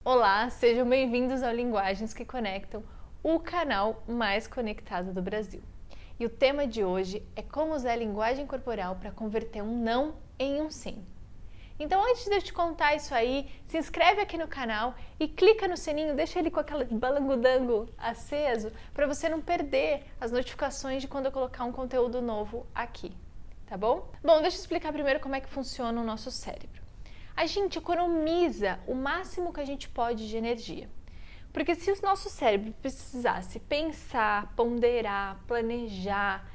Olá, sejam bem-vindos ao Linguagens que Conectam, o canal mais conectado do Brasil. E o tema de hoje é como usar a linguagem corporal para converter um não em um sim. Então, antes de eu te contar isso aí, se inscreve aqui no canal e clica no sininho, deixa ele com aquele balangudango aceso para você não perder as notificações de quando eu colocar um conteúdo novo aqui, tá bom? Bom, deixa eu explicar primeiro como é que funciona o nosso cérebro. A gente economiza o máximo que a gente pode de energia. Porque se o nosso cérebro precisasse pensar, ponderar, planejar,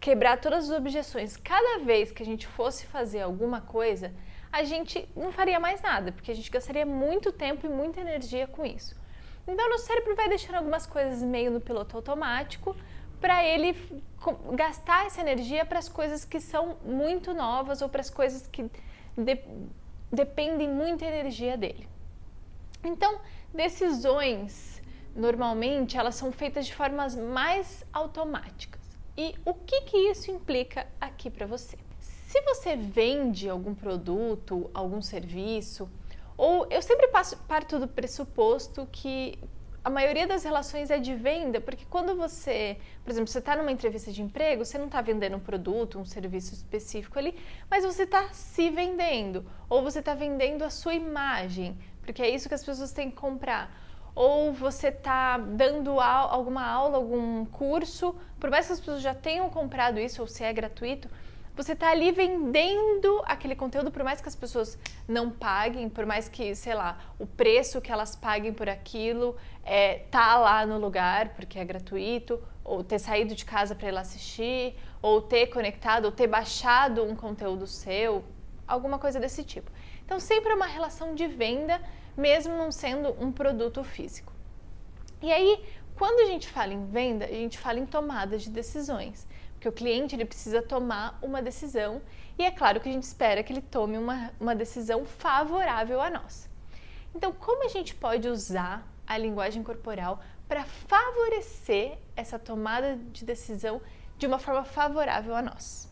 quebrar todas as objeções, cada vez que a gente fosse fazer alguma coisa, a gente não faria mais nada, porque a gente gastaria muito tempo e muita energia com isso. Então, o nosso cérebro vai deixando algumas coisas meio no piloto automático para ele gastar essa energia para as coisas que são muito novas ou para as coisas que dependem muito da energia dele. Então, decisões, normalmente, elas são feitas de formas mais automáticas. E o que isso implica aqui para você? Se você vende algum produto, algum serviço, ou eu sempre parto do pressuposto que a maioria das relações é de venda, porque quando você, por exemplo, você está numa entrevista de emprego, você não está vendendo um produto, um serviço específico ali, mas você está se vendendo, ou você está vendendo a sua imagem, porque é isso que as pessoas têm que comprar. Ou você está dando alguma aula, algum curso, por mais que as pessoas já tenham comprado isso, ou se é gratuito, você está ali vendendo aquele conteúdo, por mais que as pessoas não paguem, por mais que, sei lá, o preço que elas paguem por aquilo tá lá no lugar, porque é gratuito, ou ter saído de casa para ir lá assistir, ou ter conectado, ou ter baixado um conteúdo seu, alguma coisa desse tipo. Então, sempre é uma relação de venda, mesmo não sendo um produto físico. E aí, quando a gente fala em venda, a gente fala em tomada de decisões. Porque o cliente ele precisa tomar uma decisão e é claro que a gente espera que ele tome uma decisão favorável a nós. Então, como a gente pode usar a linguagem corporal para favorecer essa tomada de decisão de uma forma favorável a nós?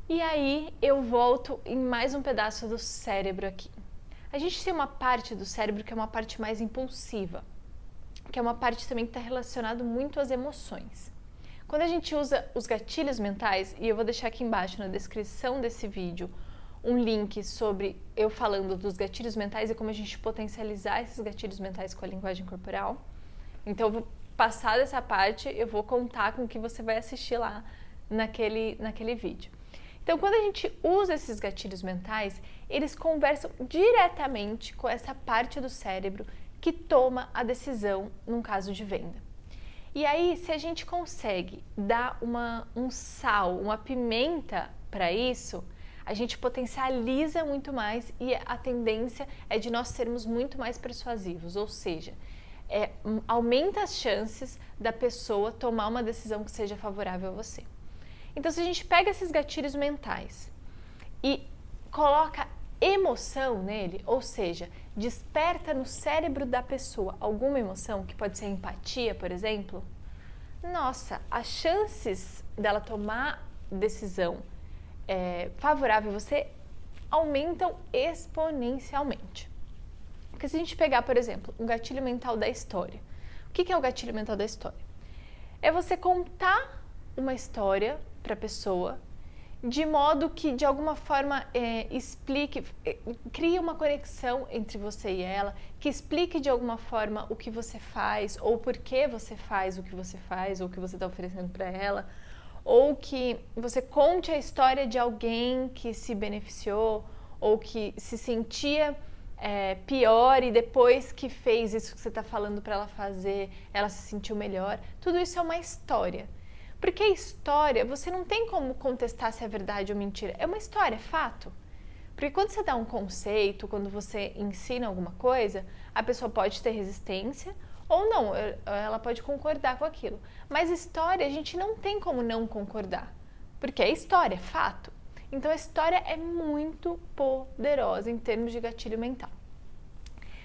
E aí eu volto em mais um pedaço do cérebro aqui. A gente tem uma parte do cérebro que é uma parte mais impulsiva, que é uma parte também que está relacionada muito às emoções. Quando a gente usa os gatilhos mentais, e eu vou deixar aqui embaixo na descrição desse vídeo um link sobre eu falando dos gatilhos mentais e como a gente potencializar esses gatilhos mentais com a linguagem corporal. Então eu vou passar dessa parte, eu vou contar com o que você vai assistir lá naquele vídeo. Então, quando a gente usa esses gatilhos mentais, eles conversam diretamente com essa parte do cérebro que toma a decisão num caso de venda. E aí, se a gente consegue dar um sal, uma pimenta para isso, a gente potencializa muito mais e a tendência é de nós sermos muito mais persuasivos, ou seja, aumenta as chances da pessoa tomar uma decisão que seja favorável a você. Então, se a gente pega esses gatilhos mentais e coloca emoção nele, ou seja, desperta no cérebro da pessoa alguma emoção, que pode ser empatia, por exemplo, nossa, as chances dela tomar decisão favorável a você aumentam exponencialmente. Porque se a gente pegar, por exemplo, um gatilho mental da história, o que é o gatilho mental da história? É você contar uma história para a pessoa de modo que, de alguma forma, crie uma conexão entre você e ela, que explique de alguma forma o que você faz, ou por que você faz o que você faz, ou o que você está oferecendo para ela, ou que você conte a história de alguém que se beneficiou, ou que se sentia pior e depois que fez isso que você está falando para ela fazer, ela se sentiu melhor. Tudo isso é uma história. Porque a história, você não tem como contestar se é verdade ou mentira. É uma história, é fato. Porque quando você dá um conceito, quando você ensina alguma coisa, a pessoa pode ter resistência ou não, ela pode concordar com aquilo. Mas história, a gente não tem como não concordar. Porque é história, é fato. Então a história é muito poderosa em termos de gatilho mental.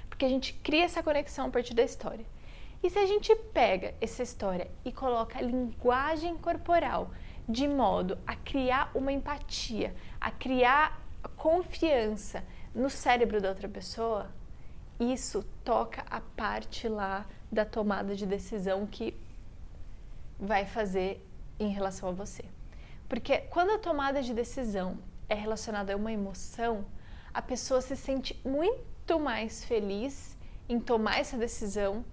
Porque a gente cria essa conexão a partir da história. E se a gente pega essa história e coloca a linguagem corporal de modo a criar uma empatia, a criar confiança no cérebro da outra pessoa, isso toca a parte lá da tomada de decisão que vai fazer em relação a você. Porque quando a tomada de decisão é relacionada a uma emoção, a pessoa se sente muito mais feliz em tomar essa decisão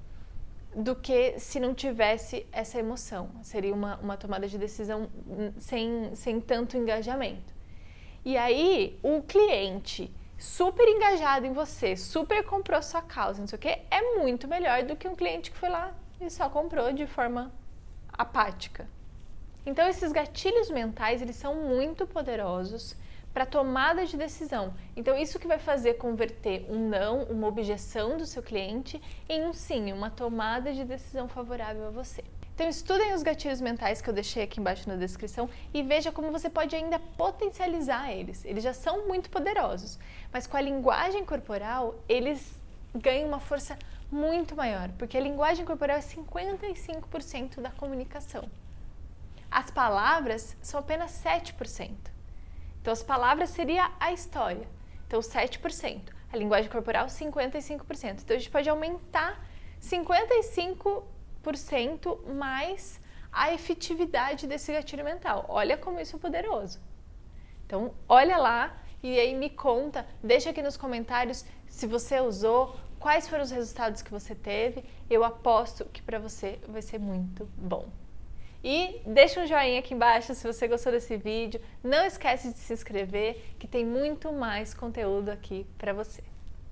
do que se não tivesse essa emoção. Seria uma tomada de decisão sem tanto engajamento. E aí, o cliente super engajado em você, super comprou sua causa, não sei o quê, é muito melhor do que um cliente que foi lá e só comprou de forma apática. Então, esses gatilhos mentais, eles são muito poderosos para tomada de decisão. Então, isso que vai fazer converter um não, uma objeção do seu cliente em um sim, uma tomada de decisão favorável a você. Então, estudem os gatilhos mentais que eu deixei aqui embaixo na descrição e veja como você pode ainda potencializar eles. Eles já são muito poderosos, mas com a linguagem corporal, eles ganham uma força muito maior, porque a linguagem corporal é 55% da comunicação. As palavras são apenas 7%. Então, as palavras seria a história. Então, 7%. A linguagem corporal, 55%. Então, a gente pode aumentar 55% mais a efetividade desse gatilho mental. Olha como isso é poderoso. Então, olha lá e aí me conta, deixa aqui nos comentários se você usou, quais foram os resultados que você teve. Eu aposto que para você vai ser muito bom. E deixa um joinha aqui embaixo se você gostou desse vídeo. Não esquece de se inscrever, que tem muito mais conteúdo aqui para você.